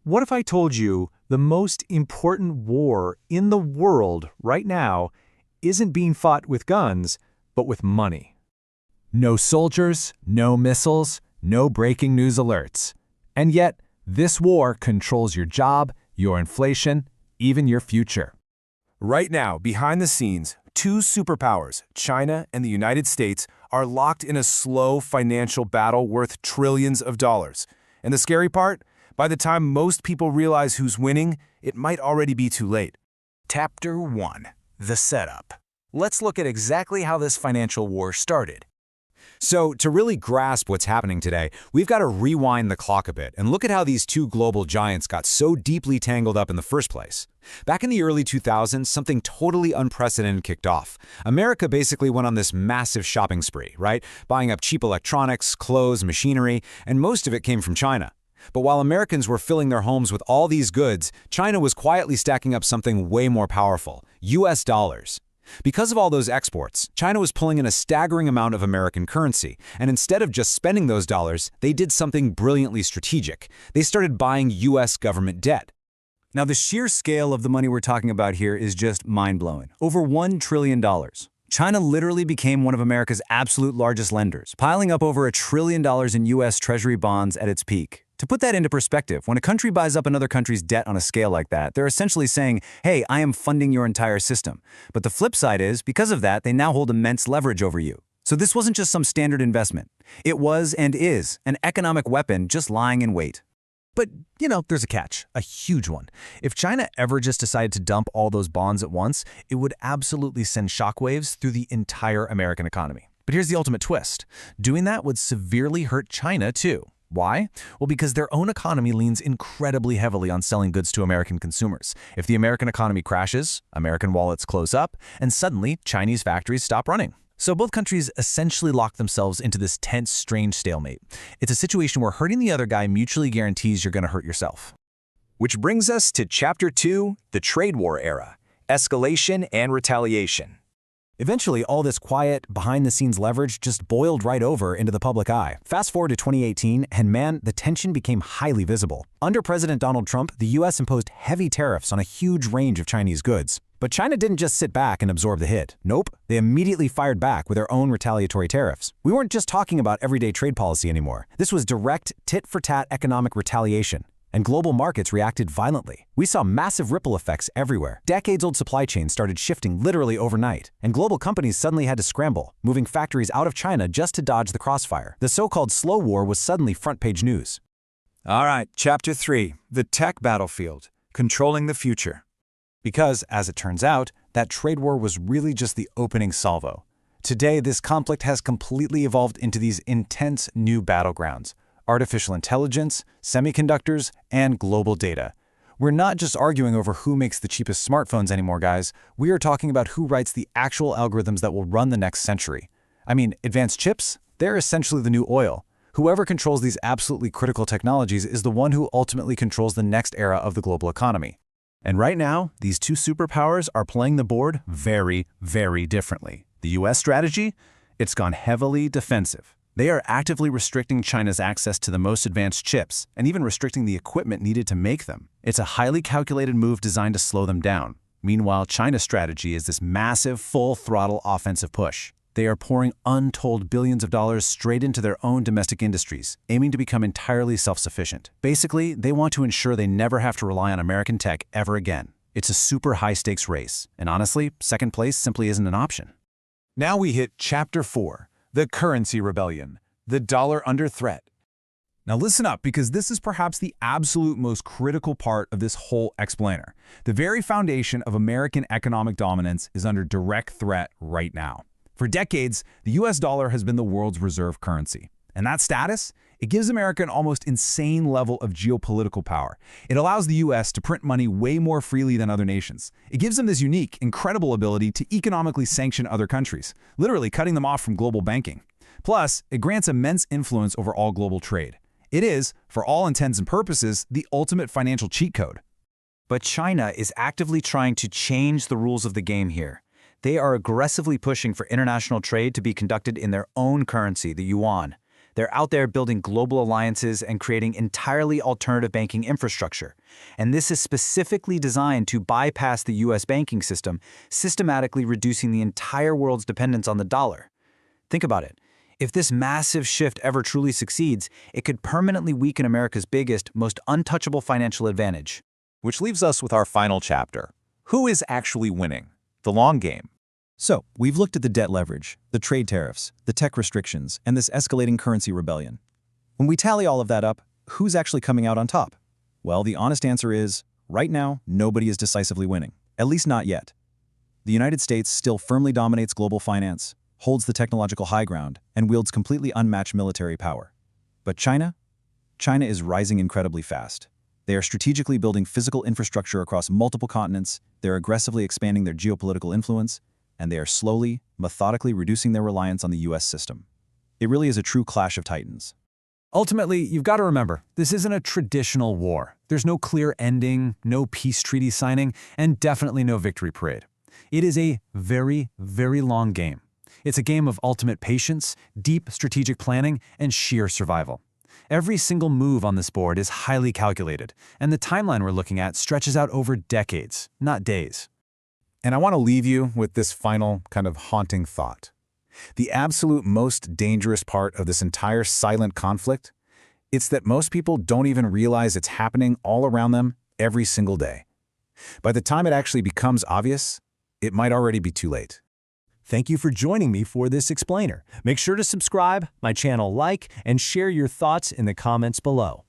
What if I told you the most important war in the world right now isn't being fought with guns, but with money? No soldiers, no missiles, no breaking news alerts. And yet, this war controls your job, your inflation, even your future. Right now, behind the scenes, two superpowers, China and the United States, are locked in a slow financial battle worth trillions of dollars. And the scary part? By the time most people realize who's winning, it might already be too late. Chapter 1. The Setup. Let's look at exactly how this financial war started. So, to really grasp what's happening today, we've got to rewind the clock a bit and look at how these two global giants got so deeply tangled up in the first place. Back in the early 2000s, something totally unprecedented kicked off. America basically went on this massive shopping spree, right? Buying up cheap electronics, clothes, machinery, and most of it came from China. But while Americans were filling their homes with all these goods, China was quietly stacking up something way more powerful: US dollars. Because of all those exports, China was pulling in a staggering amount of American currency, and instead of just spending those dollars, they did something brilliantly strategic. They started buying US government debt. Now, the sheer scale of the money we're talking about here is just mind-blowing. Over $1 trillion. China literally became one of America's absolute largest lenders, piling up over $1 trillion in US Treasury bonds at its peak. To put that into perspective, when a country buys up another country's debt on a scale like that, they're essentially saying, hey, I am funding your entire system. But the flip side is, because of that, they now hold immense leverage over you. So this wasn't just some standard investment. It was and is an economic weapon just lying in wait. But, there's a catch, a huge one. If China ever just decided to dump all those bonds at once, it would absolutely send shockwaves through the entire American economy. But here's the ultimate twist. Doing that would severely hurt China, too. Why? Well, because their own economy leans incredibly heavily on selling goods to American consumers. If the American economy crashes, American wallets close up, and suddenly Chinese factories stop running. So both countries essentially lock themselves into this tense, strange stalemate. It's a situation where hurting the other guy mutually guarantees you're going to hurt yourself. Which brings us to Chapter 2, the Trade War Era: Escalation and Retaliation. Eventually, all this quiet, behind-the-scenes leverage just boiled right over into the public eye. Fast forward to 2018, and man, the tension became highly visible. Under President Donald Trump, the U.S. imposed heavy tariffs on a huge range of Chinese goods. But China didn't just sit back and absorb the hit. Nope, they immediately fired back with their own retaliatory tariffs. We weren't just talking about everyday trade policy anymore. This was direct, tit-for-tat economic retaliation. And global markets reacted violently. We saw massive ripple effects everywhere. Decades-old supply chains started shifting literally overnight, and global companies suddenly had to scramble, moving factories out of China just to dodge the crossfire. The so-called slow war was suddenly front-page news. All right, Chapter 3, the Tech Battlefield, Controlling the Future. Because, as it turns out, that trade war was really just the opening salvo. Today, this conflict has completely evolved into these intense new battlegrounds: artificial intelligence, semiconductors, and global data. We're not just arguing over who makes the cheapest smartphones anymore, guys. We are talking about who writes the actual algorithms that will run the next century. I mean, advanced chips? They're essentially the new oil. Whoever controls these absolutely critical technologies is the one who ultimately controls the next era of the global economy. And right now, these two superpowers are playing the board very, very differently. The U.S. strategy? It's gone heavily defensive. They are actively restricting China's access to the most advanced chips, and even restricting the equipment needed to make them. It's a highly calculated move designed to slow them down. Meanwhile, China's strategy is this massive, full-throttle offensive push. They are pouring untold billions of dollars straight into their own domestic industries, aiming to become entirely self-sufficient. Basically, they want to ensure they never have to rely on American tech ever again. It's a super high-stakes race, and honestly, second place simply isn't an option. Now we hit Chapter 4, the Currency Rebellion, the dollar under threat. Now listen up, because this is perhaps the absolute most critical part of this whole explainer. The very foundation of American economic dominance is under direct threat right now. For decades, the US dollar has been the world's reserve currency. And that status? It gives America an almost insane level of geopolitical power. It allows the US to print money way more freely than other nations. It gives them this unique, incredible ability to economically sanction other countries, literally cutting them off from global banking. Plus, it grants immense influence over all global trade. It is, for all intents and purposes, the ultimate financial cheat code. But China is actively trying to change the rules of the game here. They are aggressively pushing for international trade to be conducted in their own currency, the yuan. They're out there building global alliances and creating entirely alternative banking infrastructure. And this is specifically designed to bypass the US banking system, systematically reducing the entire world's dependence on the dollar. Think about it. If this massive shift ever truly succeeds, it could permanently weaken America's biggest, most untouchable financial advantage. Which leaves us with our final chapter. Who is actually winning? The long game. So, we've looked at the debt leverage, the trade tariffs, the tech restrictions, and this escalating currency rebellion. When we tally all of that up, who's actually coming out on top? Well, the honest answer is, right now, nobody is decisively winning. At least not yet. The United States still firmly dominates global finance, holds the technological high ground, and wields completely unmatched military power. But China? China is rising incredibly fast. They are strategically building physical infrastructure across multiple continents, they're aggressively expanding their geopolitical influence, and they are slowly, methodically reducing their reliance on the US system. It really is a true clash of titans. Ultimately, you've got to remember, this isn't a traditional war. There's no clear ending, no peace treaty signing, and definitely no victory parade. It is a very, very long game. It's a game of ultimate patience, deep strategic planning, and sheer survival. Every single move on this board is highly calculated, and the timeline we're looking at stretches out over decades, not days. And I want to leave you with this final kind of haunting thought. The absolute most dangerous part of this entire silent conflict, it's that most people don't even realize it's happening all around them every single day. By the time it actually becomes obvious, it might already be too late. Thank you for joining me for this explainer. Make sure to subscribe, my channel like, and share your thoughts in the comments below.